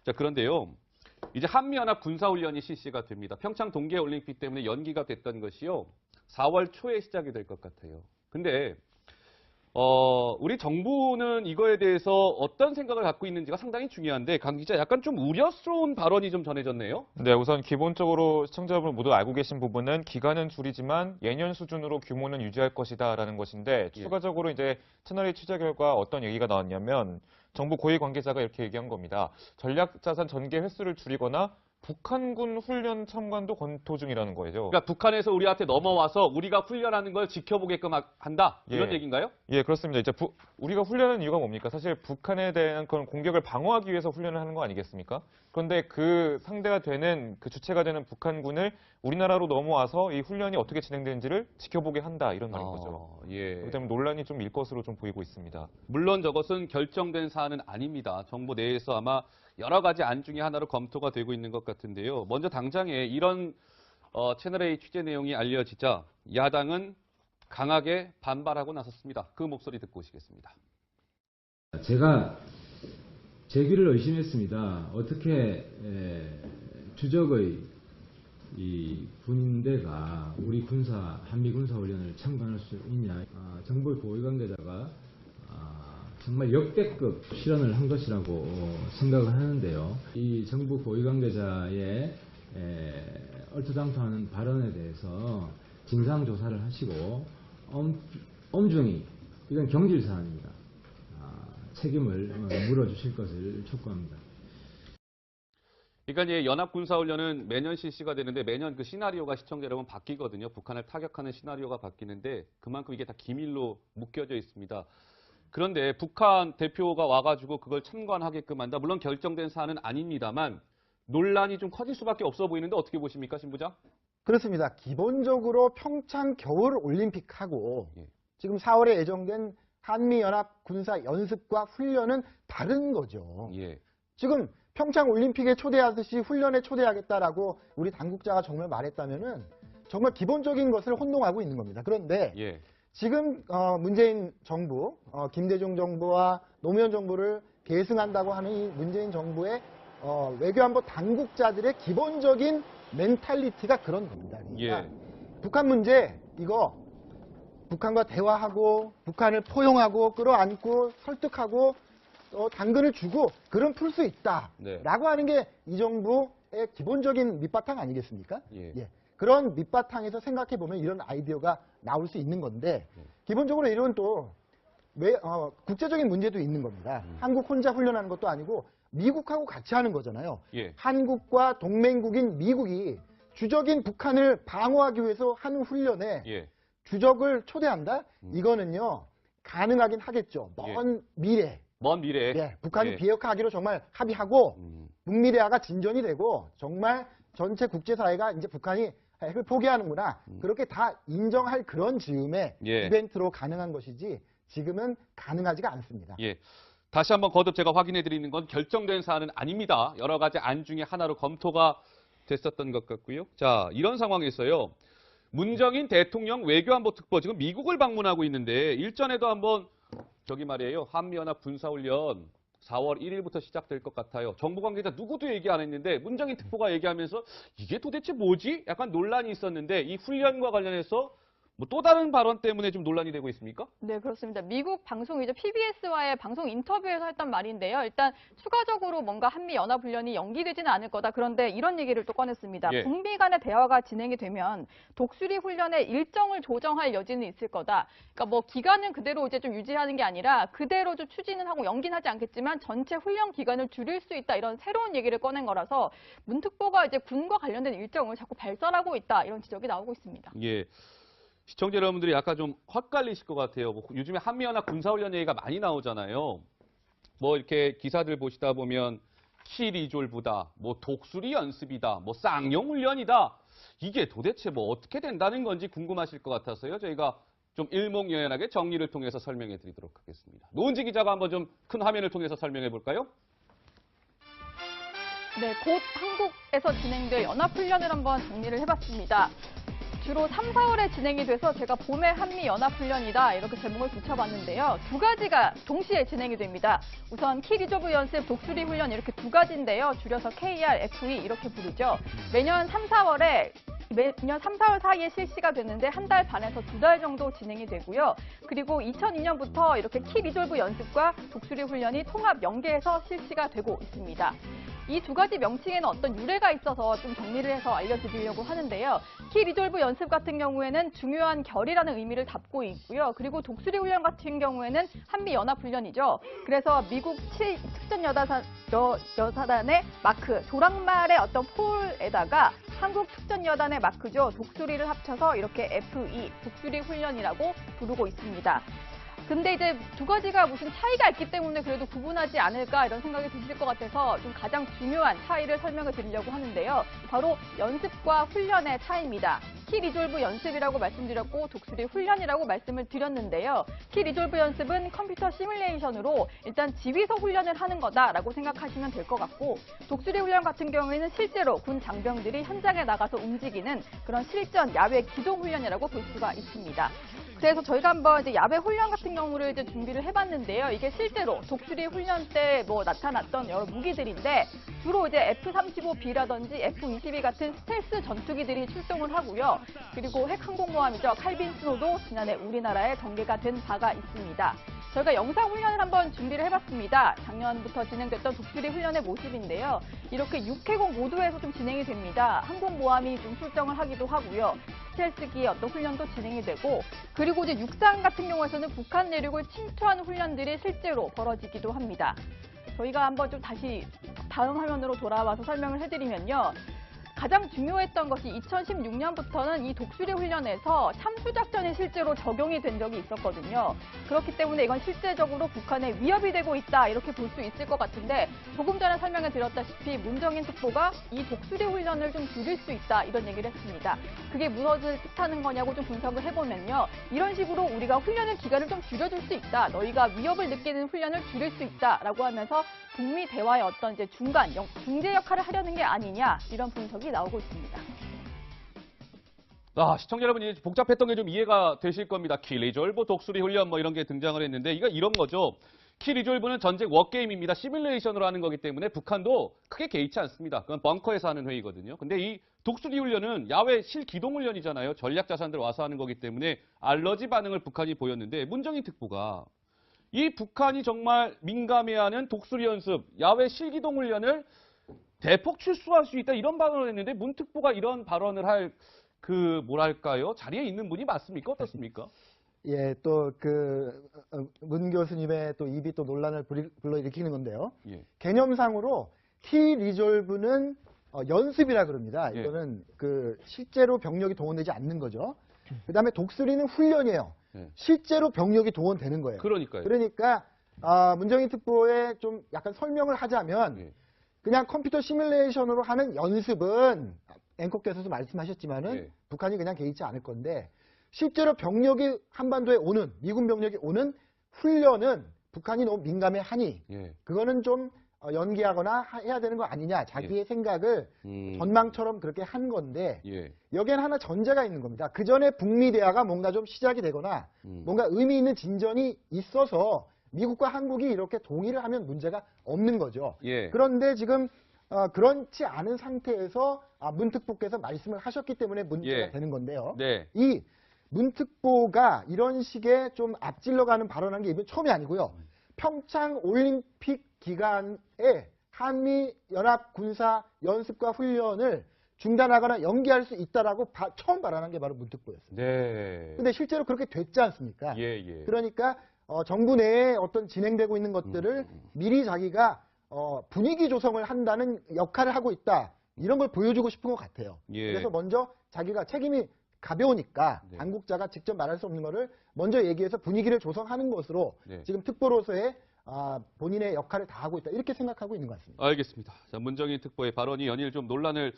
자, 그런데요. 이제 한미연합 군사훈련이 실시가 됩니다. 평창 동계올림픽 때문에 연기가 됐던 것이요. 4월 초에 시작이 될 것 같아요. 근데 우리 정부는 이거에 대해서 어떤 생각을 갖고 있는지가 상당히 중요한데 강 기자 약간 좀 우려스러운 발언이 좀 전해졌네요. 네, 우선 기본적으로 시청자분 모두 알고 계신 부분은 기간은 줄이지만 예년 수준으로 규모는 유지할 것이다라는 것인데 추가적으로 이제 채널A 취재 결과 어떤 얘기가 나왔냐면 정부 고위 관계자가 이렇게 얘기한 겁니다. 전략자산 전개 횟수를 줄이거나 북한군 훈련 참관도 검토 중이라는 거죠. 그러니까 북한에서 우리한테 넘어와서 우리가 훈련하는 걸 지켜보게끔 한다 이런 얘기인가요? 예, 그렇습니다. 이제 우리가 훈련하는 이유가 뭡니까? 사실 북한에 대한 그런 공격을 방어하기 위해서 훈련을 하는 거 아니겠습니까? 그런데 그 상대가 되는 그 주체가 되는 북한군을 우리나라로 넘어와서 이 훈련이 어떻게 진행되는지를 지켜보게 한다 이런 말인 거죠. 예. 그렇기 때문에 논란이 좀 일 것으로 좀 보이고 있습니다. 물론 저것은 결정된 사안은 아닙니다. 정부 내에서 아마 여러 가지 안 중에 하나로 검토가 되고 있는 것 같은데요. 먼저 당장에 이런 채널A 취재 내용이 알려지자 야당은 강하게 반발하고 나섰습니다. 그 목소리 듣고 오시겠습니다. 제가 제 귀를 의심했습니다. 어떻게 주적의 이 군대가 우리 한미 군사훈련을 참관할 수 있냐. 정부의 고위 관계자가 정말 역대급 실언을 한 것이라고 생각을 하는데요. 이 정부 고위 관계자의 얼토당토하는 발언에 대해서 진상조사를 하시고 엄중히 이건 경질 사안입니다. 책임을 물어주실 것을 촉구합니다. 그러니까 이제 연합군사훈련은 매년 실시가 되는데 매년 그 시나리오가 시청자 여러분 바뀌거든요. 북한을 타격하는 시나리오가 바뀌는데 그만큼 이게 다 기밀로 묶여져 있습니다. 그런데 북한 대표가 와가지고 그걸 참관하게끔 한다. 물론 결정된 사안은 아닙니다만 논란이 좀 커질 수밖에 없어 보이는데 어떻게 보십니까, 신 부장? 그렇습니다. 기본적으로 평창 겨울올림픽하고 지금 4월에 예정된 한미연합 군사연습과 훈련은 다른 거죠. 지금 평창 올림픽에 초대하듯이 훈련에 초대하겠다라고 우리 당국자가 정말 말했다면은 정말 기본적인 것을 혼동하고 있는 겁니다. 그런데 지금 문재인 정부, 김대중 정부와 노무현 정부를 계승한다고 하는 이 문재인 정부의 외교안보 당국자들의 기본적인 멘탈리티가 그런 겁니다. 그러니까 북한 문제 이거 북한과 대화하고 북한을 포용하고 끌어안고 설득하고 당근을 주고 그럼 풀 수 있다라고 하는 게 이 정부의 기본적인 밑바탕 아니겠습니까? 그런 밑바탕에서 생각해 보면 이런 아이디어가 나올 수 있는 건데 기본적으로 이런 또 국제적인 문제도 있는 겁니다. 한국 혼자 훈련하는 것도 아니고 미국하고 같이 하는 거잖아요. 한국과 동맹국인 미국이 주적인 북한을 방어하기 위해서 하는 훈련에 주적을 초대한다? 이거는요 가능하긴 하겠죠. 먼 미래. 북한이 비핵화하기로 정말 합의하고 북미대화가 진전이 되고 정말 전체 국제사회가 이제 북한이 핵을 포기하는구나. 그렇게 다 인정할 그런 즈음의 이벤트로 가능한 것이지 지금은 가능하지가 않습니다. 다시 한번 거듭 제가 확인해 드리는 건 결정된 사안은 아닙니다. 여러 가지 안 중에 하나로 검토가 됐었던 것 같고요. 자, 이런 상황에서요. 문정인 대통령 외교안보 특보 지금 미국을 방문하고 있는데 일전에도 한번 저기 말이에요. 한미연합 군사훈련 4월 1일부터 시작될 것 같아요. 정부 관계자 누구도 얘기 안 했는데 문정인 특보가 얘기하면서 이게 도대체 뭐지? 약간 논란이 있었는데 이 훈련과 관련해서 뭐 또 다른 발언 때문에 좀 논란이 되고 있습니까? 네, 그렇습니다. 미국 방송이죠. PBS와의 방송 인터뷰에서 했던 말인데요. 일단 추가적으로 뭔가 한미연합훈련이 연기되지는 않을 거다. 그런데 이런 얘기를 또 꺼냈습니다. 북미 간의 대화가 진행이 되면 독수리 훈련의 일정을 조정할 여지는 있을 거다. 그러니까 뭐 기간은 그대로 이제 좀 유지하는 게 아니라 그대로 좀 추진은 하고 연기는 하지 않겠지만 전체 훈련 기간을 줄일 수 있다. 이런 새로운 얘기를 꺼낸 거라서 문 특보가 이제 군과 관련된 일정을 자꾸 발설하고 있다. 이런 지적이 나오고 있습니다. 시청자 여러분들이 약간 좀 헛갈리실 것 같아요. 요즘에 한미연합 군사훈련 얘기가 많이 나오잖아요. 뭐 이렇게 기사들 보시다 보면 키리졸부다, 뭐 독수리 연습이다, 뭐 쌍용 훈련이다. 이게 도대체 뭐 어떻게 된다는 건지 궁금하실 것 같아서요. 저희가 좀 일목요연하게 정리를 통해서 설명해 드리도록 하겠습니다. 노은지 기자가 한번 좀 큰 화면을 통해서 설명해 볼까요? 네, 곧 한국에서 진행될 연합훈련을 한번 정리를 해봤습니다. 주로 3, 4월에 진행이 돼서 제가 봄에 한미연합훈련이다 이렇게 제목을 붙여봤는데요. 두 가지가 동시에 진행이 됩니다. 우선 키 리저브 연습, 독수리 훈련 이렇게 두 가지인데요. 줄여서 KR, FE 이렇게 부르죠. 매년 3, 4월 사이에 실시가 되는데 한 달 반에서 2달 정도 진행이 되고요. 그리고 2002년부터 이렇게 키 리졸브 연습과 독수리 훈련이 통합 연계해서 실시가 되고 있습니다. 이 두 가지 명칭에는 어떤 유래가 있어서 좀 정리를 해서 알려드리려고 하는데요. 키 리졸브 연습 같은 경우에는 중요한 결이라는 의미를 담고 있고요. 그리고 독수리 훈련 같은 경우에는 한미연합훈련이죠. 그래서 미국 특전여사단의 마크, 조랑말의 어떤 폴에다가 한국 특전여단의 마크죠. 독수리를 합쳐서 이렇게 FE, 독수리 훈련이라고 부르고 있습니다. 근데 이제 두 가지가 무슨 차이가 있기 때문에 그래도 구분하지 않을까 이런 생각이 드실 것 같아서 좀 가장 중요한 차이를 설명을 드리려고 하는데요. 바로 연습과 훈련의 차이입니다. 키 리졸브 연습이라고 말씀드렸고 독수리 훈련이라고 말씀을 드렸는데요. 키 리졸브 연습은 컴퓨터 시뮬레이션으로 일단 지휘소 훈련을 하는 거다라고 생각하시면 될 것 같고 독수리 훈련 같은 경우에는 실제로 군 장병들이 현장에 나가서 움직이는 그런 실전 야외 기동 훈련이라고 볼 수가 있습니다. 그래서 저희가 한번 이제 야외 훈련 같은 경우를 이제 준비를 해봤는데요. 이게 실제로 독수리 훈련 때 나타났던 여러 무기들인데 주로 이제 F-35B라든지 F-22 같은 스텔스 전투기들이 출동을 하고요. 그리고 핵항공모함이죠. 칼빈 스노도 지난해 우리나라에 전개가 된 바가 있습니다. 저희가 영상 훈련을 한번 준비를 해봤습니다. 작년부터 진행됐던 독수리 훈련의 모습인데요. 이렇게 6회공 모두에서 좀 진행이 됩니다. 항공모함이 좀 출정을 하기도 하고요. 스텔스기의 어떤 훈련도 진행이 되고 그리고 이제 육상 같은 경우에서는 북한 내륙을 침투하는 훈련들이 실제로 벌어지기도 합니다. 저희가 한번 좀 다시 다음 화면으로 돌아와서 설명을 해드리면요. 가장 중요했던 것이 2016년부터는 이 독수리 훈련에서 참수작전이 실제로 적용이 된 적이 있었거든요. 그렇기 때문에 이건 실제적으로 북한에 위협이 되고 있다 이렇게 볼 수 있을 것 같은데 조금 전에 설명을 드렸다시피 문정인 특보가 이 독수리 훈련을 좀 줄일 수 있다 이런 얘기를 했습니다. 그게 무엇을 뜻하는 거냐고 좀 분석을 해보면요. 이런 식으로 우리가 훈련의 기간을 좀 줄여줄 수 있다. 너희가 위협을 느끼는 훈련을 줄일 수 있다라고 하면서 북미 대화의 어떤 이제 중재 역할을 하려는 게 아니냐 이런 분석이 나오고 있습니다. 시청자 여러분, 이제 복잡했던 게 좀 이해가 되실 겁니다. 키 리졸브, 독수리 훈련 이런 게 등장을 했는데 이런 거죠. 키 리졸브는 전쟁 워게임입니다. 시뮬레이션으로 하는 거기 때문에 북한도 크게 개의치 않습니다. 그건 벙커에서 하는 회의거든요. 근데 이 독수리 훈련은 야외 실기동 훈련이잖아요. 전략 자산들 와서 하는 거기 때문에 알러지 반응을 북한이 보였는데 문정인 특보가 이 북한이 정말 민감해하는 독수리 연습, 야외 실기동 훈련을 대폭 출소할 수 있다 이런 발언을 했는데 문 특보가 이런 발언을 할 뭐랄까요? 자리에 있는 분이 맞습니까? 어떻습니까? 예, 또 문 교수님의 또 입이 또 논란을 불러일으키는 건데요. 예. 개념상으로 키 리졸브는 연습이라 그럽니다. 예. 이거는 실제로 병력이 동원되지 않는 거죠. 그다음에 독수리는 훈련이에요. 예. 실제로 병력이 동원되는 거예요. 그러니까요. 그러니까 문정인 특보에 좀 약간 설명을 하자면 예. 그냥 컴퓨터 시뮬레이션으로 하는 연습은 앵커께서도 말씀하셨지만은 예. 북한이 그냥 개의치 않을 건데 실제로 병력이 한반도에 오는 미군 병력이 오는 훈련은 북한이 너무 민감해하니 예. 그거는 좀 연기하거나 해야 되는 거 아니냐 자기의 생각을 전망처럼 그렇게 한 건데 예. 여기에는 하나 전제가 있는 겁니다. 그 전에 북미 대화가 뭔가 좀 시작이 되거나 뭔가 의미 있는 진전이 있어서 미국과 한국이 이렇게 동의를 하면 문제가 없는 거죠. 예. 그런데 지금 그렇지 않은 상태에서 문 특보께서 말씀을 하셨기 때문에 문제가 예. 되는 건데요. 네. 이 문 특보가 이런 식의 좀 앞질러가는 발언한 게 이번 처음이 아니고요. 평창 올림픽 기간에 한미 연합 군사 연습과 훈련을 중단하거나 연기할 수 있다라고 처음 발언한 게 바로 문 특보였습니다. 네. 근데 실제로 그렇게 됐지 않습니까? 예, 예. 그러니까 정부 내에 어떤 진행되고 있는 것들을 미리 자기가 분위기 조성을 한다는 역할을 하고 있다. 이런 걸 보여주고 싶은 것 같아요. 예. 그래서 먼저 자기가 책임이 가벼우니까 네. 당국자가 직접 말할 수 없는 거를 먼저 얘기해서 분위기를 조성하는 것으로 네. 지금 특보로서의 본인의 역할을 다하고 있다. 이렇게 생각하고 있는 것 같습니다. 알겠습니다. 자, 문정인 특보의 발언이 연일 좀 논란을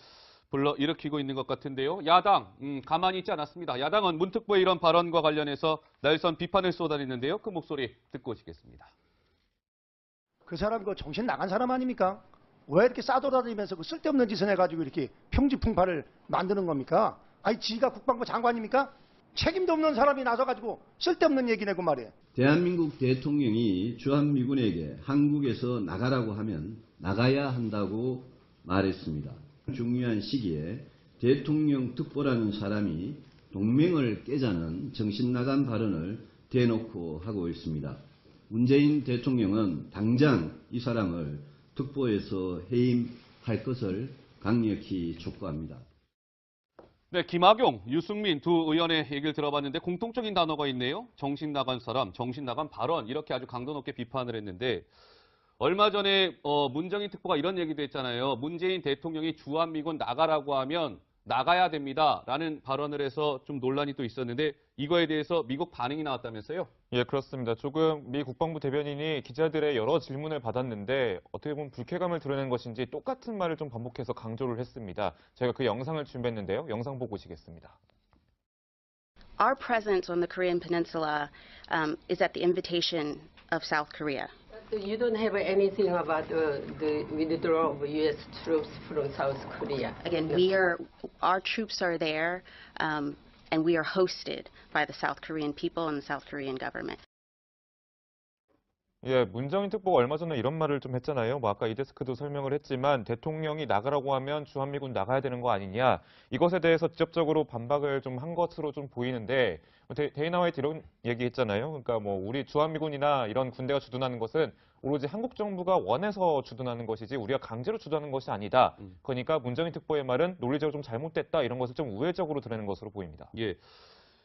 불러일으키고 있는 것 같은데요. 야당 가만히 있지 않았습니다. 야당은 문 특보의 이런 발언과 관련해서 날선 비판을 쏟아냈는데요. 그 목소리 듣고 오시겠습니다. 그 사람 정신 나간 사람 아닙니까? 왜 이렇게 싸돌아다니면서 쓸데없는 짓을 해가지고 이렇게 평지풍파를 만드는 겁니까? 아니 지가 국방부 장관입니까? 책임도 없는 사람이 나서가지고 쓸데없는 얘기 내고 말이에요. 대한민국 대통령이 주한미군에게 한국에서 나가라고 하면 나가야 한다고 말했습니다. 중요한 시기에 대통령 특보라는 사람이 동맹을 깨자는 정신나간 발언을 대놓고 하고 있습니다. 문재인 대통령은 당장 이 사람을 특보에서 해임할 것을 강력히 촉구합니다. 네, 김학용, 유승민 두 의원의 얘기를 들어봤는데 공통적인 단어가 있네요. 정신 나간 사람, 정신 나간 발언 이렇게 아주 강도 높게 비판을 했는데 얼마 전에 문정인 특보가 이런 얘기도 했잖아요. 문재인 대통령이 주한미군 나가라고 하면 나가야 됩니다라는 발언을 해서 좀 논란이 또 있었는데 이거에 대해서 미국 반응이 나왔다면서요? 예, 그렇습니다. 조금 미 국방부 대변인이 기자들의 여러 질문을 받았는데 어떻게 보면 불쾌감을 드러낸 것인지 똑같은 말을 좀 반복해서 강조를 했습니다. 저희가 그 영상을 준비했는데요. 영상 보고 오시겠습니다. Our presence on the Korean Peninsula is at the invitation of South Korea. You don't have anything about the withdrawal of U.S. troops from South Korea. Again, our troops are there, and we are hosted by the South Korean people and the South Korean government. 예, 문정인 특보가 얼마 전에 이런 말을 좀 했잖아요. 뭐 아까 이데스크도 설명을 했지만 대통령이 나가라고 하면 주한미군 나가야 되는 거 아니냐. 이것에 대해서 직접적으로 반박을 좀 한 것으로 좀 보이는데 데이나 화이트 이런 얘기했잖아요. 그러니까 뭐 우리 주한미군이나 이런 군대가 주둔하는 것은 오로지 한국 정부가 원해서 주둔하는 것이지 우리가 강제로 주둔하는 것이 아니다. 그러니까 문정인 특보의 말은 논리적으로 좀 잘못됐다. 이런 것을 좀 우회적으로 드러내는 것으로 보입니다. 예.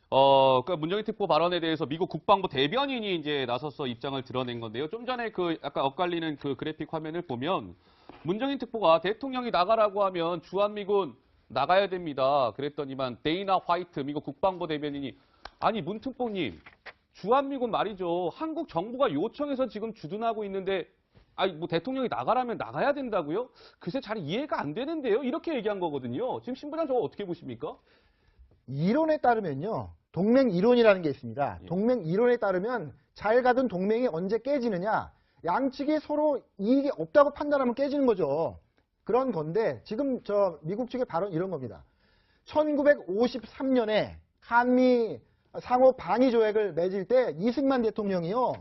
그러니까 문정인 특보 발언에 대해서 미국 국방부 대변인이 이제 나서서 입장을 드러낸 건데요. 좀 전에 그 약간 엇갈리는 그 그래픽 화면을 보면 문정인 특보가 대통령이 나가라고 하면 주한미군 나가야 됩니다. 그랬더니만 데이나 화이트 미국 국방부 대변인이 아니 문 특보님 주한미군 말이죠. 한국 정부가 요청해서 지금 주둔하고 있는데 아니 뭐 대통령이 나가라면 나가야 된다고요? 글쎄 잘 이해가 안 되는데요. 이렇게 얘기한 거거든요. 지금 신부장 저거 어떻게 보십니까? 이론에 따르면요. 동맹 이론이라는 게 있습니다. 동맹 이론에 따르면 잘 가던 동맹이 언제 깨지느냐. 양측이 서로 이익이 없다고 판단하면 깨지는 거죠. 그런 건데 지금 저 미국 측의 발언 이런 겁니다. 1953년에 한미 상호 방위 조약을 맺을 때 이승만 대통령이요.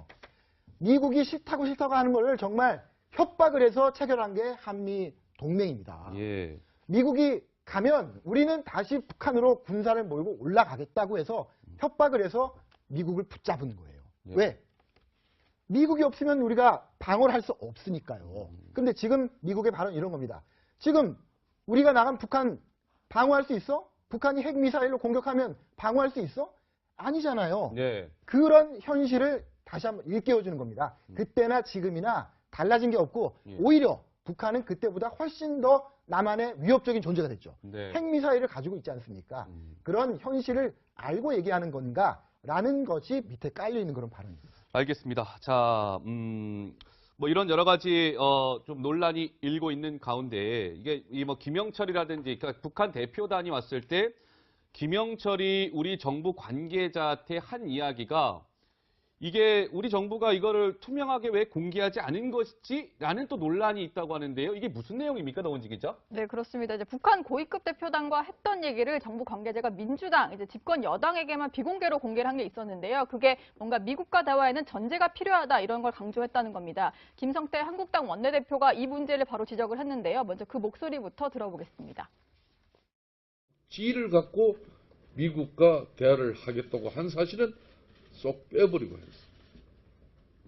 미국이 싫다고 하는 걸 정말 협박을 해서 체결한 게 한미 동맹입니다. 예. 미국이 가면 우리는 다시 북한으로 군사를 몰고 올라가겠다고 해서 협박을 해서 미국을 붙잡은 거예요. 예. 왜? 미국이 없으면 우리가 방어를 할 수 없으니까요. 근데 지금 미국의 발언 이런 겁니다. 지금 우리가 나가면 북한 방어할 수 있어? 북한이 핵미사일로 공격하면 방어할 수 있어? 아니잖아요. 네. 그런 현실을 다시 한번 일깨워주는 겁니다. 그때나 지금이나 달라진 게 없고 오히려 북한은 그때보다 훨씬 더 남한의 위협적인 존재가 됐죠. 네. 핵미사일을 가지고 있지 않습니까? 그런 현실을 알고 얘기하는 건가라는 것이 밑에 깔려있는 그런 발언입니다. 알겠습니다. 자, 뭐 이런 여러 가지 좀 논란이 일고 있는 가운데 이게 이 뭐 김영철이라든지 그러니까 북한 대표단이 왔을 때 김영철이 우리 정부 관계자한테 한 이야기가 이게 우리 정부가 이거를 투명하게 왜 공개하지 않은 것이지라는 또 논란이 있다고 하는데요. 이게 무슨 내용입니까, 노원지 기자? 네, 그렇습니다. 이제 북한 고위급 대표단과 했던 얘기를 정부 관계자가 민주당, 이제 집권 여당에게만 비공개로 공개를 한 게 있었는데요. 그게 뭔가 미국과 대화에는 전제가 필요하다 이런 걸 강조했다는 겁니다. 김성태 한국당 원내대표가 이 문제를 바로 지적을 했는데요. 먼저 그 목소리부터 들어보겠습니다. 지위를 갖고 미국과 대화를 하겠다고 한 사실은 쏙 빼버리고 했어.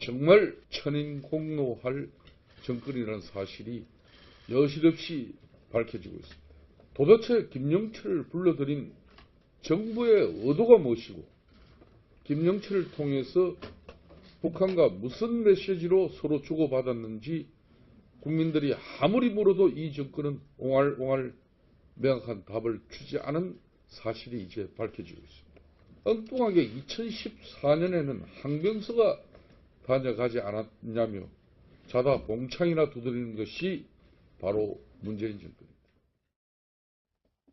정말 천인공노할 정권이라는 사실이 여실없이 밝혀지고 있습니다. 도대체 김영철을 불러들인 정부의 의도가 무엇이고 김영철을 통해서 북한과 무슨 메시지로 서로 주고받았는지 국민들이 아무리 물어도 이 정권은 옹알옹알 명확한 답을 주지 않은 사실이 이제 밝혀지고 있습니다. 엉뚱하게 2014년에는 항병서가 다녀가지 않았냐며 자다 봉창이나 두드리는 것이 바로 문재인 정권입니다.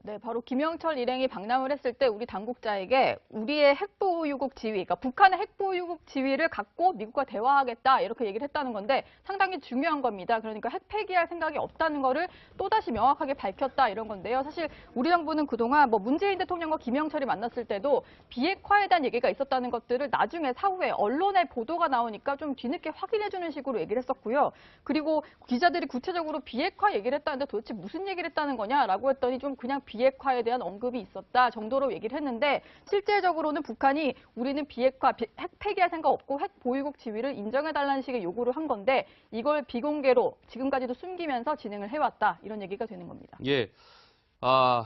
네, 바로 김영철 일행이 방남을 했을 때 우리 당국자에게 우리의 핵보유국 지위, 그러니까 북한의 핵보유국 지위를 갖고 미국과 대화하겠다 이렇게 얘기를 했다는 건데 상당히 중요한 겁니다. 그러니까 핵 폐기할 생각이 없다는 거를 또다시 명확하게 밝혔다 이런 건데요. 사실 우리 정부는 그동안 뭐 문재인 대통령과 김영철이 만났을 때도 비핵화에 대한 얘기가 있었다는 것들을 나중에 사후에 언론에 보도가 나오니까 좀 뒤늦게 확인해주는 식으로 얘기를 했었고요. 그리고 기자들이 구체적으로 비핵화 얘기를 했다는데 도대체 무슨 얘기를 했다는 거냐라고 했더니 좀 그냥 비핵화에 대한 언급이 있었다 정도로 얘기를 했는데 실제적으로는 북한이 우리는 비핵화, 핵 폐기할 생각 없고 핵 보유국 지위를 인정해달라는 식의 요구를 한 건데 이걸 비공개로 지금까지도 숨기면서 진행을 해왔다 이런 얘기가 되는 겁니다. 예.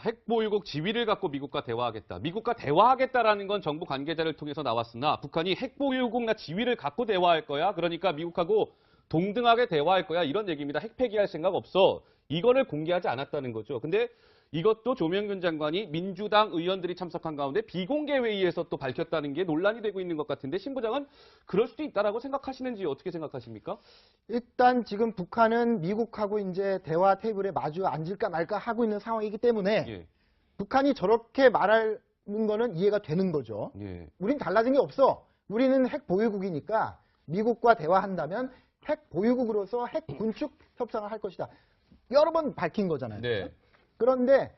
핵 보유국 지위를 갖고 미국과 대화하겠다. 미국과 대화하겠다라는 건 정부 관계자를 통해서 나왔으나 북한이 핵 보유국나 지위를 갖고 대화할 거야. 그러니까 미국하고 동등하게 대화할 거야. 이런 얘기입니다. 핵 폐기할 생각 없어. 이거를 공개하지 않았다는 거죠. 근데 이것도 조명균 장관이 민주당 의원들이 참석한 가운데 비공개 회의에서 또 밝혔다는 게 논란이 되고 있는 것 같은데 신 부장은 그럴 수도 있다라고 생각하시는지 어떻게 생각하십니까? 일단 지금 북한은 미국하고 이제 대화 테이블에 마주 앉을까 말까 하고 있는 상황이기 때문에 예. 북한이 저렇게 말하는 거는 이해가 되는 거죠. 예. 우린 달라진 게 없어. 우리는 핵 보유국이니까 미국과 대화한다면 핵 보유국으로서 핵 군축 협상을 할 것이다. 여러 번 밝힌 거잖아요. 네. 그런데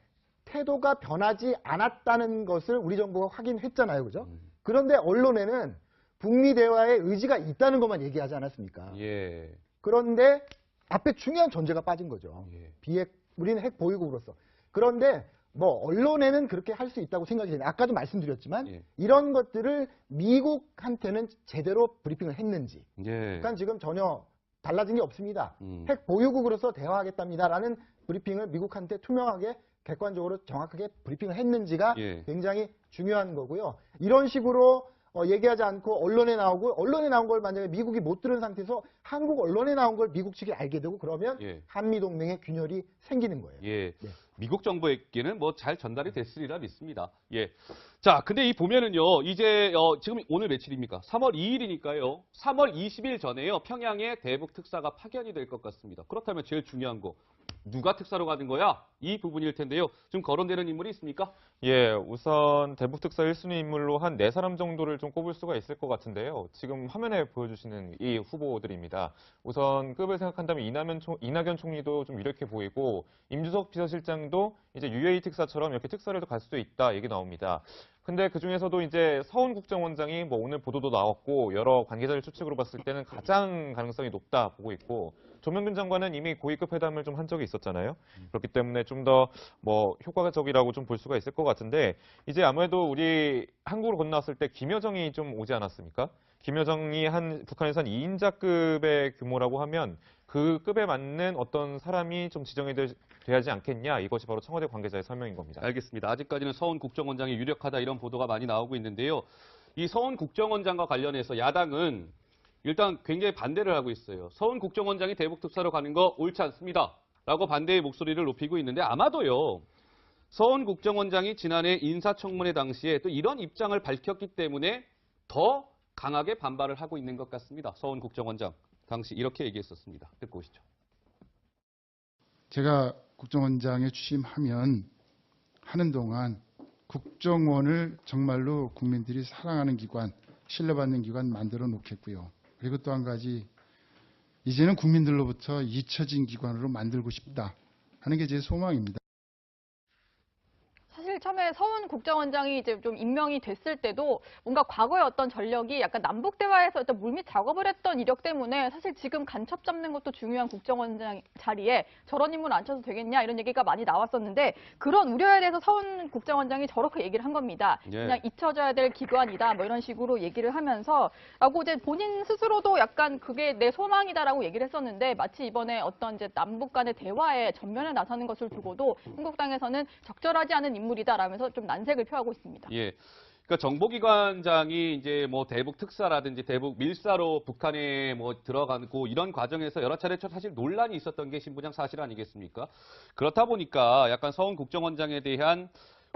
태도가 변하지 않았다는 것을 우리 정부가 확인했잖아요. 그죠? 그런데 언론에는 북미 대화에 의지가 있다는 것만 얘기하지 않았습니까? 예. 그런데 앞에 중요한 전제가 빠진 거죠. 예. 우리는 핵 보유국으로서. 그런데 뭐 언론에는 그렇게 할 수 있다고 생각이 되는데 아까도 말씀드렸지만 예. 이런 것들을 미국한테는 제대로 브리핑을 했는지. 예. 그러니까 지금 전혀 달라진 게 없습니다. 핵 보유국으로서 대화하겠답니다라는 브리핑을 미국한테 투명하게 객관적으로 정확하게 브리핑을 했는지가 예. 굉장히 중요한 거고요. 이런 식으로 얘기하지 않고 언론에 나오고 언론에 나온 걸 만약에 미국이 못 들은 상태에서 한국 언론에 나온 걸 미국 측이 알게 되고 그러면 예. 한미동맹의 균열이 생기는 거예요. 예. 네. 미국 정부에게는 뭐 잘 전달이 됐으리라 믿습니다. 예. 자, 근데 이 보면은요, 이제, 지금 오늘 며칠입니까? 3월 2일이니까요. 3월 20일 전에요. 평양에 대북 특사가 파견이 될 것 같습니다. 그렇다면 제일 중요한 거, 누가 특사로 가는 거야? 이 부분일 텐데요. 좀 거론되는 인물이 있습니까? 예, 우선 대북 특사 1순위 인물로 한 4사람 정도를 좀 꼽을 수가 있을 것 같은데요. 지금 화면에 보여주시는 이 후보들입니다. 우선 급을 생각한다면 이낙연 총리도 좀 유력해 보이고 임주석 비서실장도 이제 UAE 특사처럼 이렇게 특사를 갈 수도 있다 얘기 나옵니다. 근데 그 중에서도 이제 서훈 국정원장이 뭐 오늘 보도도 나왔고 여러 관계자들 추측으로 봤을 때는 가장 가능성이 높다 보고 있고 조명균 장관은 이미 고위급 회담을 좀 한 적이 있었잖아요. 그렇기 때문에 좀 더 뭐 효과적이라고 좀 볼 수가 있을 것 같은데 이제 아무래도 우리 한국으로 건너왔을 때 김여정이 좀 오지 않았습니까? 김여정이 북한에서 한 2인자급의 규모라고 하면 그 급에 맞는 어떤 사람이 좀 지정이 돼야지 않겠냐. 이것이 바로 청와대 관계자의 설명인 겁니다. 알겠습니다. 아직까지는 서훈 국정원장이 유력하다 이런 보도가 많이 나오고 있는데요. 이 서훈 국정원장과 관련해서 야당은 일단 굉장히 반대를 하고 있어요. 서훈 국정원장이 대북 특사로 가는 거 옳지 않습니다. 라고 반대의 목소리를 높이고 있는데 아마도요. 서훈 국정원장이 지난해 인사청문회 당시에 또 이런 입장을 밝혔기 때문에 더 강하게 반발을 하고 있는 것 같습니다. 서훈 국정원장 당시 이렇게 얘기했었습니다. 듣고 오시죠. 제가 국정원장에 취임하면 하는 동안 국정원을 정말로 국민들이 사랑하는 기관, 신뢰받는 기관 만들어 놓겠고요. 그리고 또 한 가지 이제는 국민들로부터 잊혀진 기관으로 만들고 싶다 하는 게 제 소망입니다. 사실 처음에 서훈 국정원장이 이제 좀 임명이 됐을 때도 뭔가 과거의 어떤 전력이 약간 남북 대화에서 어떤 물밑 작업을 했던 이력 때문에 사실 지금 간첩 잡는 것도 중요한 국정원장 자리에 저런 인물 앉혀도 되겠냐 이런 얘기가 많이 나왔었는데 그런 우려에 대해서 서훈 국정원장이 저렇게 얘기를 한 겁니다. 예. 그냥 잊혀져야 될 기관이다 뭐 이런 식으로 얘기를 하면서 라고 이제 본인 스스로도 약간 그게 내 소망이다라고 얘기를 했었는데 마치 이번에 어떤 이제 남북 간의 대화에 전면에 나서는 것을 두고도 한국당에서는 적절하지 않은 인물이다라면서 좀 난색을 표하고 있습니다. 예. 그러니까 정보기관장이 이제 뭐 대북 특사라든지 대북 밀사로 북한에 뭐 들어가고 이런 과정에서 여러 차례 사실 논란이 있었던 게 신부장 사실 아니겠습니까? 그렇다 보니까 약간 서훈 국정원장에 대한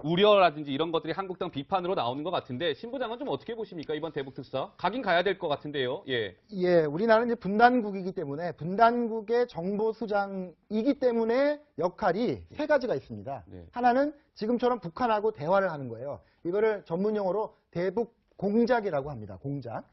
우려라든지 이런 것들이 한국당 비판으로 나오는 것 같은데 신부장은 좀 어떻게 보십니까? 이번 대북 특사 가긴 가야 될 것 같은데요. 예. 예, 우리나라는 이제 분단국이기 때문에 분단국의 정보수장이기 때문에 역할이 세 가지가 있습니다. 네. 하나는 지금처럼 북한하고 대화를 하는 거예요. 이거를 전문용어로 대북 공작이라고 합니다. 공작.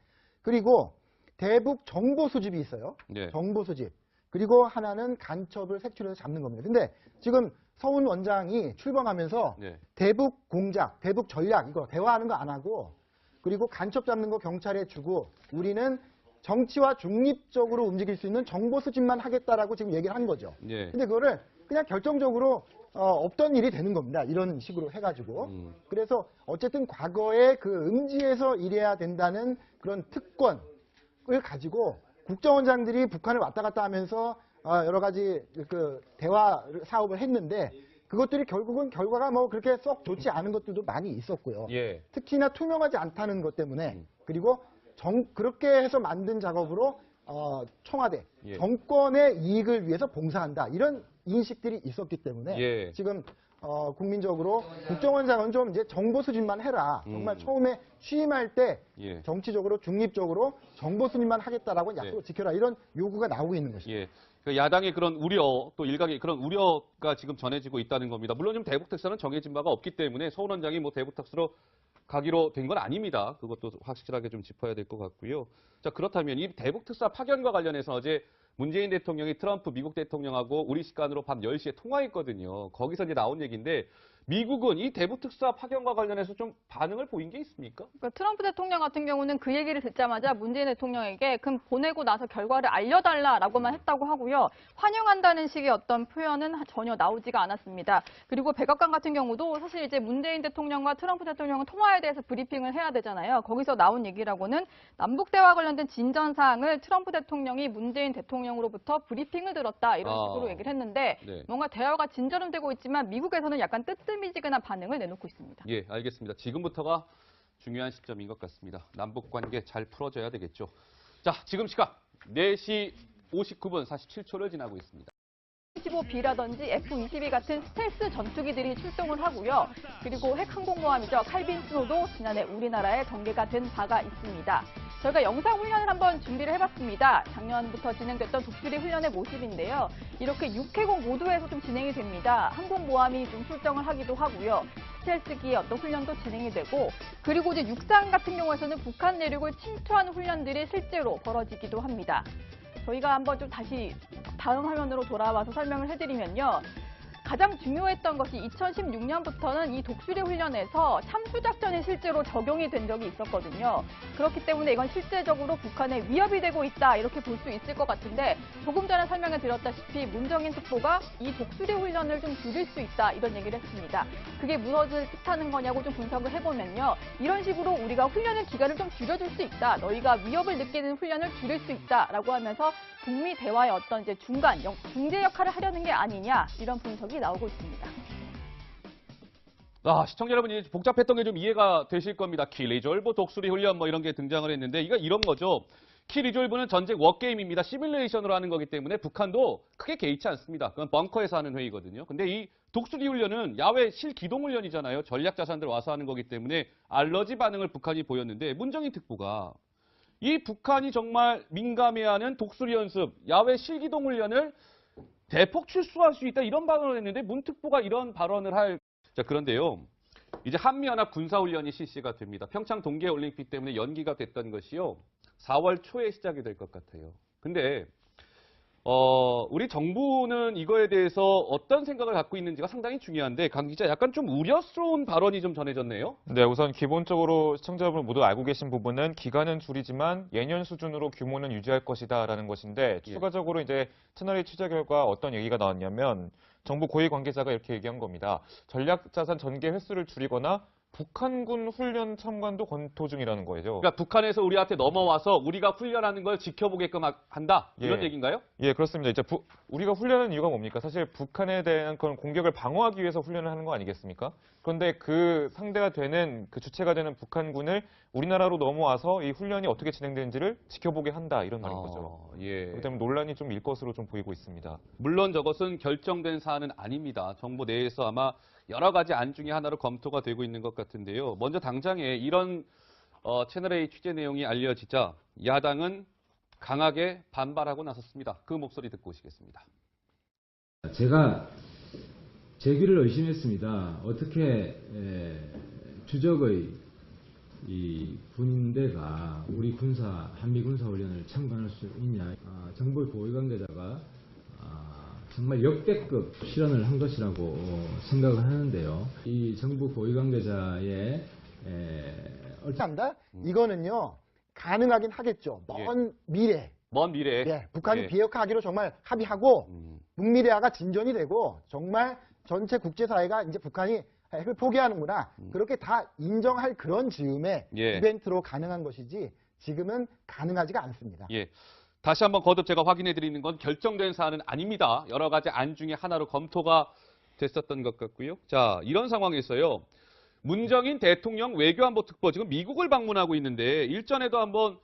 그리고 대북 정보 수집이 있어요. 네. 정보 수집. 그리고 하나는 간첩을 색출해서 잡는 겁니다. 근데 지금 서훈 원장이 출범하면서 네. 대북 공작, 대북 전략 이거 대화하는 거 안 하고 그리고 간첩 잡는 거 경찰에 주고 우리는 정치와 중립적으로 움직일 수 있는 정보 수집만 하겠다라고 지금 얘기를 한 거죠. 네. 근데 그거를 그냥 결정적으로 없던 일이 되는 겁니다. 이런 식으로 해가지고. 그래서 어쨌든 과거에 그 음지에서 일해야 된다는 그런 특권을 가지고 국정원장들이 북한을 왔다 갔다 하면서 여러 가지 그 대화 사업을 했는데 그것들이 결국은 결과가 뭐 그렇게 썩 좋지 않은 것들도 많이 있었고요. 예. 특히나 투명하지 않다는 것 때문에 그리고 그렇게 해서 만든 작업으로 청와대 예. 정권의 이익을 위해서 봉사한다 이런 인식들이 있었기 때문에 예. 지금 국민적으로 국정원장은 좀 이제 정보 수집만 해라. 정말 처음에 취임할 때 예. 정치적으로 중립적으로 정보 수집만 하겠다라고 약속을 지켜라 이런 요구가 나오고 있는 것이죠. 예. 그 야당의 그런 우려, 또 일각의 그런 우려가 지금 전해지고 있다는 겁니다. 물론 지금 대북 특사는 정해진 바가 없기 때문에 서훈 원장이 뭐 대북 특사로 가기로 된 건 아닙니다. 그것도 확실하게 좀 짚어야 될 것 같고요. 자, 그렇다면 이 대북 특사 파견과 관련해서 어제 문재인 대통령이 트럼프 미국 대통령하고 우리 시간으로 밤 10시에 통화했거든요. 거기서 이제 나온 얘기인데 미국은 이 대북 특사 파견과 관련해서 좀 반응을 보인 게 있습니까? 그러니까 트럼프 대통령 같은 경우는 그 얘기를 듣자마자 문재인 대통령에게 그럼 보내고 나서 결과를 알려달라라고만 했다고 하고요. 환영한다는 식의 어떤 표현은 전혀 나오지가 않았습니다. 그리고 백악관 같은 경우도 사실 이제 문재인 대통령과 트럼프 대통령은 통화에 대해서 브리핑을 해야 되잖아요. 거기서 나온 얘기라고는 남북 대화 관련된 진전 사항을 트럼프 대통령이 문재인 대통령으로부터 브리핑을 들었다 이런 식으로 얘기를 했는데 네. 뭔가 대화가 진전은 되고 있지만 미국에서는 약간 뜨뜻미지근한 반응을 내놓고 있습니다. 예, 알겠습니다. 지금부터가 중요한 시점인 것 같습니다. 남북 관계 잘 풀어줘야 되겠죠. 자, 지금 시각 4시 59분 47초를 지나고 있습니다. F-15B라든지 F-22 같은 스텔스 전투기들이 출동을 하고요. 그리고 핵 항공모함이죠. 칼빈 스노도 지난해 우리나라에 전개가 된 바가 있습니다. 저희가 영상 훈련을 한번 준비를 해봤습니다. 작년부터 진행됐던 독수리 훈련의 모습인데요. 이렇게 6회공 모두에서 좀 진행이 됩니다. 항공모함이 좀 출정을 하기도 하고요. 스텔스기의 어떤 훈련도 진행이 되고 그리고 이제 육상 같은 경우에서는 북한 내륙을 침투하는 훈련들이 실제로 벌어지기도 합니다. 저희가 한번 좀 다시 다음 화면으로 돌아와서 설명을 해드리면요. 가장 중요했던 것이 2016년부터는 이 독수리 훈련에서 참수작전이 실제로 적용이 된 적이 있었거든요. 그렇기 때문에 이건 실제적으로 북한에 위협이 되고 있다 이렇게 볼 수 있을 것 같은데 조금 전에 설명해 드렸다시피 문정인 특보가 이 독수리 훈련을 좀 줄일 수 있다 이런 얘기를 했습니다. 그게 무엇을 뜻하는 거냐고 좀 분석을 해보면요. 이런 식으로 우리가 훈련의 기간을 좀 줄여줄 수 있다. 너희가 위협을 느끼는 훈련을 줄일 수 있다라고 하면서 북미 대화의 어떤 이제 중재 역할을 하려는 게 아니냐 이런 분석이 나오고 있습니다. 시청자 여러분, 이제 복잡했던 게 좀 이해가 되실 겁니다. 킬리졸브 독수리 훈련 뭐 이런 게 등장을 했는데 이런 거죠. 킬리졸브는 전쟁 워게임입니다. 시뮬레이션으로 하는 거기 때문에 북한도 크게 개의치 않습니다. 그건 벙커에서 하는 회의거든요. 근데 이 독수리 훈련은 야외 실기동 훈련이잖아요. 전략 자산들 와서 하는 거기 때문에 알러지 반응을 북한이 보였는데 문정인 특보가 이 북한이 정말 민감해하는 독수리 연습, 야외 실기동 훈련을 대폭 출소할 수 있다 이런 발언을 했는데 문 특보가 이런 발언을 할. 자, 그런데요. 이제 한미연합 군사훈련이 실시가 됩니다. 평창 동계올림픽 때문에 연기가 됐던 것이요. 4월 초에 시작이 될 것 같아요. 근데 우리 정부는 이거에 대해서 어떤 생각을 갖고 있는지가 상당히 중요한데 강 기자 약간 좀 우려스러운 발언이 좀 전해졌네요. 네, 우선 기본적으로 시청자분 모두 알고 계신 부분은 기간은 줄이지만 예년 수준으로 규모는 유지할 것이다라는 것인데 추가적으로 이제 채널A 취재 결과 어떤 얘기가 나왔냐면 정부 고위 관계자가 이렇게 얘기한 겁니다. 전략자산 전개 횟수를 줄이거나 북한군 훈련 참관도 검토 중이라는 거죠. 그러니까 북한에서 우리한테 넘어와서 우리가 훈련하는 걸 지켜보게끔 한다 이런 얘기인가요? 예, 그렇습니다. 이제 우리가 훈련하는 이유가 뭡니까? 사실 북한에 대한 그런 공격을 방어하기 위해서 훈련을 하는 거 아니겠습니까? 그런데 그 상대가 되는 그 주체가 되는 북한군을 우리나라로 넘어와서 이 훈련이 어떻게 진행되는지를 지켜보게 한다 이런 말인 거죠. 예. 그렇기 때문에 논란이 좀 일 것으로 좀 보이고 있습니다. 물론 저것은 결정된 사안은 아닙니다. 정부 내에서 아마 여러 가지 안 중에 하나로 검토가 되고 있는 것 같은데요. 먼저 당장에 이런 채널A 취재 내용이 알려지자 야당은 강하게 반발하고 나섰습니다. 그 목소리 듣고 오시겠습니다. 제가 제 귀를 의심했습니다. 어떻게 주적의 이 군대가 우리 한미 군사훈련을 참관할 수 있냐. 정부의 고위관계자가 정말 역대급 실언을 한 것이라고 생각을 하는데요. 이 정부 고위관계자의 한다? 이거는요 가능하긴 하겠죠. 먼 미래. 먼 미래. 예, 북한이 비핵화하기로 정말 합의하고 북미대화가 진전이 되고 정말 전체 국제사회가 이제 북한이 핵을 포기하는구나. 그렇게 다 인정할 그런 즈음의 이벤트로 가능한 것이지 지금은 가능하지가 않습니다. 예. 다시 한번 거듭 제가 확인해 드리는 건 결정된 사안은 아닙니다. 여러 가지 안 중에 하나로 검토가 됐었던 것 같고요. 자, 이런 상황에서요. 문정인 대통령 외교안보 특보 지금 미국을 방문하고 있는데 일전에도 한번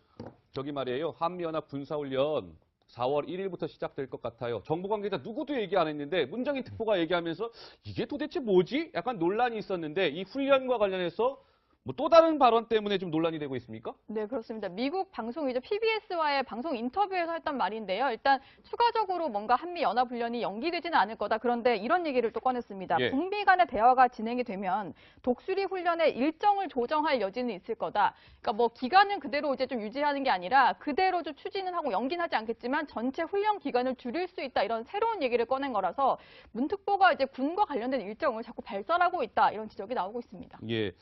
저기 말이에요. 한미연합 군사훈련 4월 1일부터 시작될 것 같아요. 정부 관계자 누구도 얘기 안 했는데 문정인 특보가 얘기하면서 이게 도대체 뭐지? 약간 논란이 있었는데 이 훈련과 관련해서 뭐 또 다른 발언 때문에 좀 논란이 되고 있습니까? 네, 그렇습니다. 미국 방송이죠. PBS와의 방송 인터뷰에서 했던 말인데요. 일단 추가적으로 뭔가 한미연합훈련이 연기되지는 않을 거다. 그런데 이런 얘기를 또 꺼냈습니다. 북미 간의 대화가 진행이 되면 독수리 훈련의 일정을 조정할 여지는 있을 거다. 그러니까 뭐 기간은 그대로 이제 좀 유지하는 게 아니라 그대로 좀 추진은 하고 연기는 하지 않겠지만 전체 훈련 기간을 줄일 수 있다. 이런 새로운 얘기를 꺼낸 거라서 문 특보가 이제 군과 관련된 일정을 자꾸 발설하고 있다. 이런 지적이 나오고 있습니다. 예.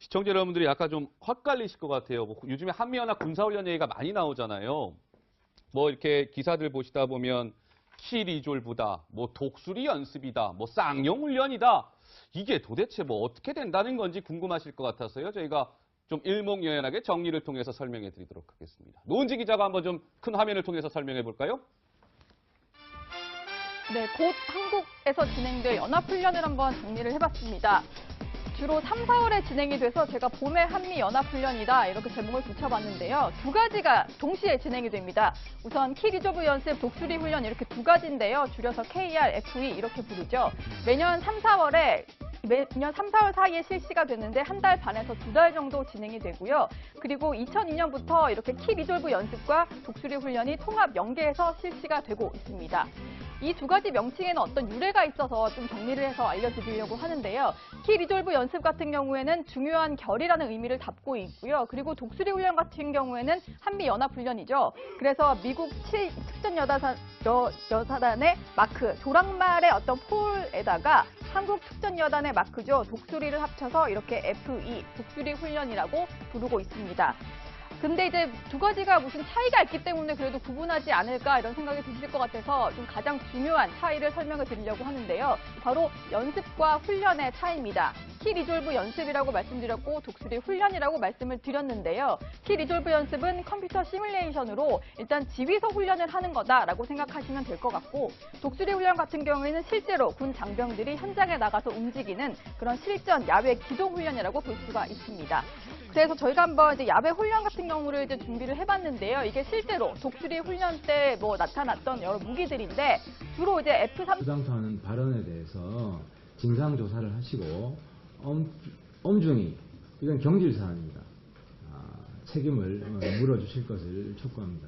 시청자 여러분들이 약간 좀 헛갈리실 것 같아요. 뭐 요즘에 한미연합 군사훈련 얘기가 많이 나오잖아요. 뭐 이렇게 기사들 보시다 보면 키리졸브다, 뭐 독수리 연습이다, 뭐 쌍용훈련이다. 이게 도대체 뭐 어떻게 된다는 건지 궁금하실 것 같아서요. 저희가 좀 일목요연하게 정리를 통해서 설명해 드리도록 하겠습니다. 노은지 기자가 한번 좀 큰 화면을 통해서 설명해 볼까요? 네, 곧 한국에서 진행될 연합훈련을 한번 정리를 해봤습니다. 주로 3, 4월에 진행이 돼서 제가 봄에 한미연합훈련이다 이렇게 제목을 붙여봤는데요. 두 가지가 동시에 진행이 됩니다. 우선 키리조브 연습, 독수리 훈련 이렇게 두 가지인데요. 줄여서 KR, FE 이렇게 부르죠. 매년 3, 4월 사이에 실시가 되는데 한 달 반에서 2달 정도 진행이 되고요. 그리고 2002년부터 이렇게 키 리졸브 연습과 독수리 훈련이 통합 연계해서 실시가 되고 있습니다. 이 두 가지 명칭에는 어떤 유래가 있어서 좀 정리를 해서 알려드리려고 하는데요. 키 리졸브 연습 같은 경우에는 중요한 결이라는 의미를 담고 있고요. 그리고 독수리 훈련 같은 경우에는 한미연합훈련이죠. 그래서 미국 7특전여단의 마크, 조랑말의 어떤 폴에다가 한국 특전여단의 마크죠. 독수리를 합쳐서 이렇게 FE, 독수리 훈련이라고 부르고 있습니다. 근데 이제 두 가지가 무슨 차이가 있기 때문에 그래도 구분하지 않을까 이런 생각이 드실 것 같아서 좀 가장 중요한 차이를 설명을 드리려고 하는데요. 바로 연습과 훈련의 차이입니다. 키 리졸브 연습이라고 말씀드렸고 독수리 훈련이라고 말씀을 드렸는데요. 키 리졸브 연습은 컴퓨터 시뮬레이션으로 일단 지휘소 훈련을 하는 거다라고 생각하시면 될 것 같고 독수리 훈련 같은 경우에는 실제로 군 장병들이 현장에 나가서 움직이는 그런 실전 야외 기동 훈련이라고 볼 수가 있습니다. 그래서 저희가 한번 이제 야외 훈련 같은 경우를 이제 준비를 해봤는데요. 이게 실제로 독수리 훈련 때 뭐 나타났던 여러 무기들인데 주로 이제 F-3 부당토하는 발언에 대해서 진상 조사를 하시고 엄중히 이건 경질 사안입니다. 책임을 물어주실 것을 촉구합니다.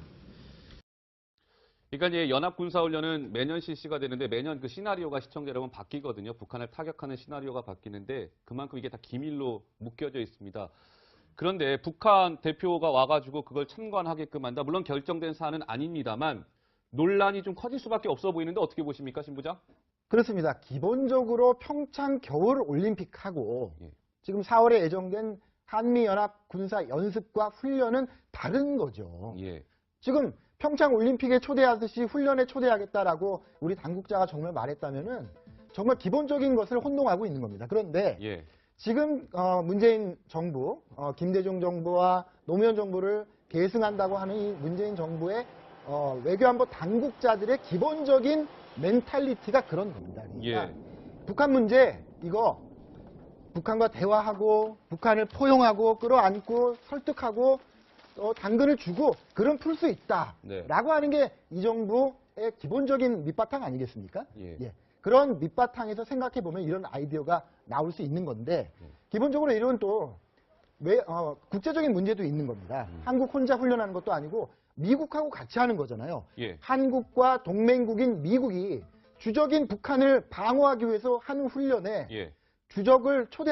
그러니까 이제 연합군사훈련은 매년 실시가 되는데 매년 그 시나리오가 시청자 여러분 바뀌거든요. 북한을 타격하는 시나리오가 바뀌는데 그만큼 이게 다 기밀로 묶여져 있습니다. 그런데 북한 대표가 와가지고 그걸 참관하게끔 한다. 물론 결정된 사안은 아닙니다만 논란이 좀 커질 수밖에 없어 보이는데 어떻게 보십니까, 신 부장? 그렇습니다. 기본적으로 평창 겨울올림픽하고 지금 4월에 예정된 한미연합 군사 연습과 훈련은 다른 거죠. 지금 평창 올림픽에 초대하듯이 훈련에 초대하겠다라고 우리 당국자가 정말 말했다면은 정말 기본적인 것을 혼동하고 있는 겁니다. 그런데 지금 문재인 정부, 김대중 정부와 노무현 정부를 계승한다고 하는 이 문재인 정부의 외교안보 당국자들의 기본적인 멘탈리티가 그런 겁니다. 그러니까 북한 문제 이거 북한과 대화하고 북한을 포용하고 끌어안고 설득하고 당근을 주고 그럼 풀 수 있다라고 하는 게 이 정부의 기본적인 밑바탕 아니겠습니까? 그런 밑바탕에서 생각해 보면 이런 아이디어가 나올 수 있는 건데 기본적으로 이런 또 국제적인 문제도 있는 겁니다. 한국 혼자 훈련하는 것도 아니고 미국하고 같이 하는 거잖아요. 예. 한국과 동맹국인 미국이 주적인 북한을 방어하기 위해서 하는 훈련에 예. 주적을 초대